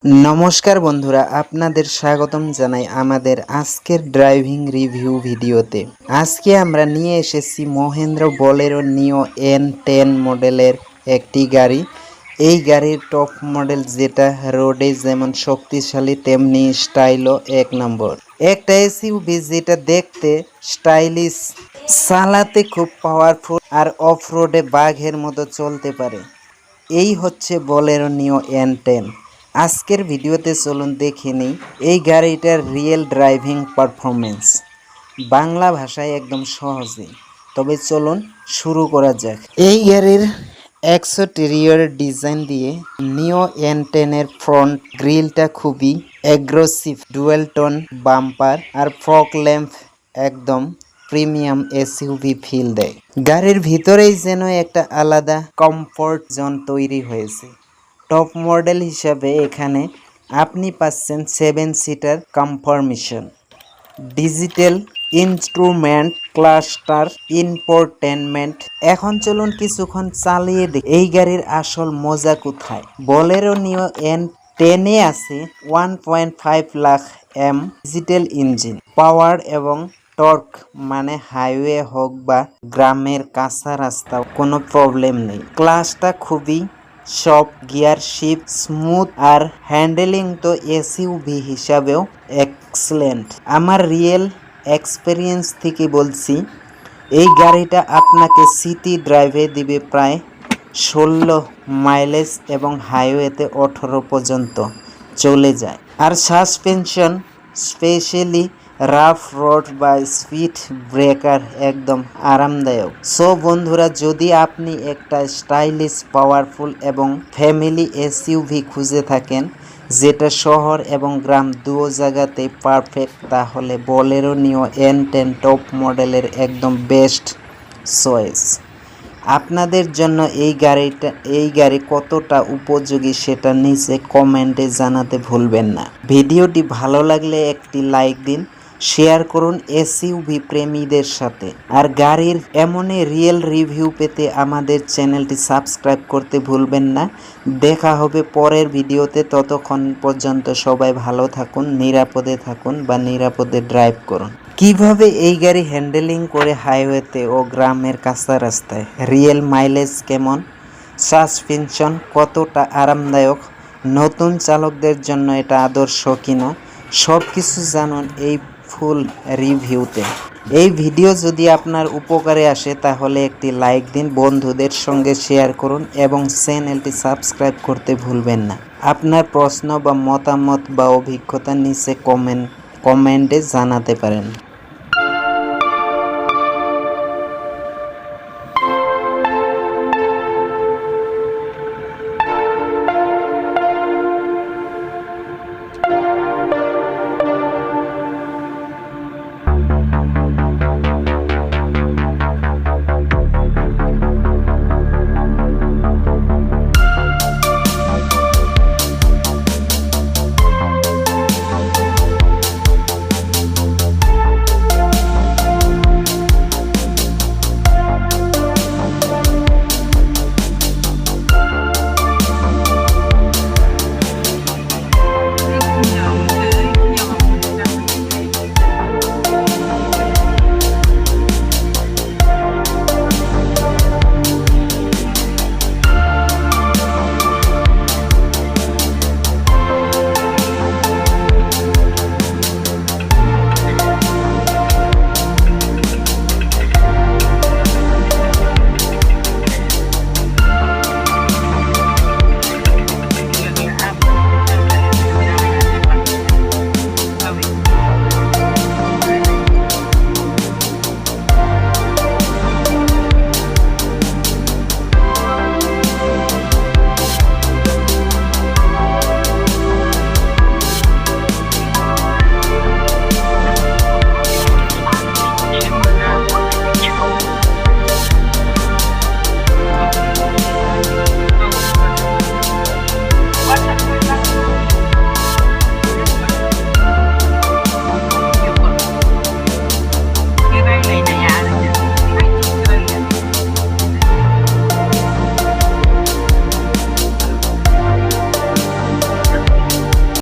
নমস্কার বন্ধুরা, আপনাদের স্বাগতম জানাই আমাদের আজকের ড্রাইভিং রিভিউ ভিডিওতে। আজকে আমরা নিয়ে এসেছি মহেন্দ্র বোলেরো নিও N10 মডেলের একটি গাড়ি। এই গাড়ির টপ মডেল, যেটা রোডে যেমন শক্তিশালী তেমনি স্টাইলও এক নম্বর। একটা এসইউভি যেটা দেখতে স্টাইলিশ, চালাতে খুব পাওয়ারফুল আর অফ রোডে বাঘের মতো চলতে পারে। এই হচ্ছে বোলেরো নিও N10। আজকের ভিডিওতে চলুন দেখে নিই এই গাড়িটার রিয়েল ড্রাইভিং পারফরমেন্স, বাংলা ভাষায় একদম সহজে। তবে চলুন শুরু করা যাক। এই গাড়ির এক্সটেরিয়র ডিজাইন দিয়ে নিও N10 এর ফ্রন্ট গ্রিলটা খুবই অ্যাগ্রেসিভ, ডুয়েল টোন বাম্পার আর ফগ ল্যাম্প একদম প্রিমিয়াম এসইউভি ফিল দেয়। গাড়ির ভিতরেই যেন একটা আলাদা কমফোর্ট জোন তৈরি হয়েছে। টপ মডেল হিসাবে এখানে আপনি পাচ্ছেন 7 seater confirmation, digital instrument cluster, infotainment. এখন চলুন কিছুক্ষণ চালিয়ে দেখি এই গাড়ির আসল মজা কোথায়। বোলেরো নিও N10 এ আছে 1.5 lakh M digital engine power এবং টর্ক, মানে হাইওয়ে হোক বা গ্রামের কাঁচা রাস্তা কোনো প্রবলেম নেই। ক্লাসটা খুবই সফট, গিয়ার শিফট স্মুথ আর হ্যান্ডেলিং তো এসইউভি হিসাবেও এক্সেলেন্ট। আমার রিয়েল এক্সপেরিয়েন্স থেকে বলছি, এই গাড়িটা আপনাকে সিটি ড্রাইভে দিবে প্রায় 16 মাইলেজ এবং হাইওয়েতে 18 পর্যন্ত চলে যায়। আর সাসপেনশন, স্পেশালি রাফ রোড বা স্পিড ব্রেকার, একদম আরামদায়ক। সো বন্ধুরা, যদি আপনি একটা স্টাইলিশ, পাওয়ারফুল এবং ফ্যামিলি এসইউভি খুঁজে থাকেন যেটা শহর এবং গ্রাম দুও জায়গাতে পারফেক্ট, তাহলে বোলেরো নিও N10 টপ মডেলের একদম বেস্ট চয়েস। আপনাদের জন্য এই গাড়ি কতটা উপযোগী সেটা নিচে কমেন্টে জানাতে ভুলবেন না। ভিডিওটি ভালো লাগলে একটি লাইক দিন, শেয়ার করুন এসইউভি প্রেমীদের সাথে। আর গাড়ির এমনই রিয়েল রিভিউ পেতে আমাদের চ্যানেলটি সাবস্ক্রাইব করতে ভুলবেন না। দেখা হবে পরের ভিডিওতে। ততক্ষণ পর্যন্ত সবাই ভালো থাকুন, নিরাপদে থাকুন বা নিরাপদে ড্রাইভ করুন। কিভাবে এই গাড়ি হ্যান্ডেলিং করে হাইওয়েতে ও গ্রামের কাঁচা রাস্তায়, রিয়েল মাইলেজ কেমন, সাসপেনশন কতটা আরামদায়ক, নতুন চালকদের জন্য এটা আদর্শ কিনা, সব কিছু জানুন এই ফুল রিভিউতে। এই ভিডিও যদি আপনার উপকারে আসে তাহলে একটি লাইক দিন, বন্ধুদের সঙ্গে শেয়ার করুন এবং চ্যানেলটি সাবস্ক্রাইব করতে ভুলবেন না। আপনার প্রশ্ন বা মতামত বা অভিজ্ঞতা নিচে কমেন্টে জানাতে পারেন।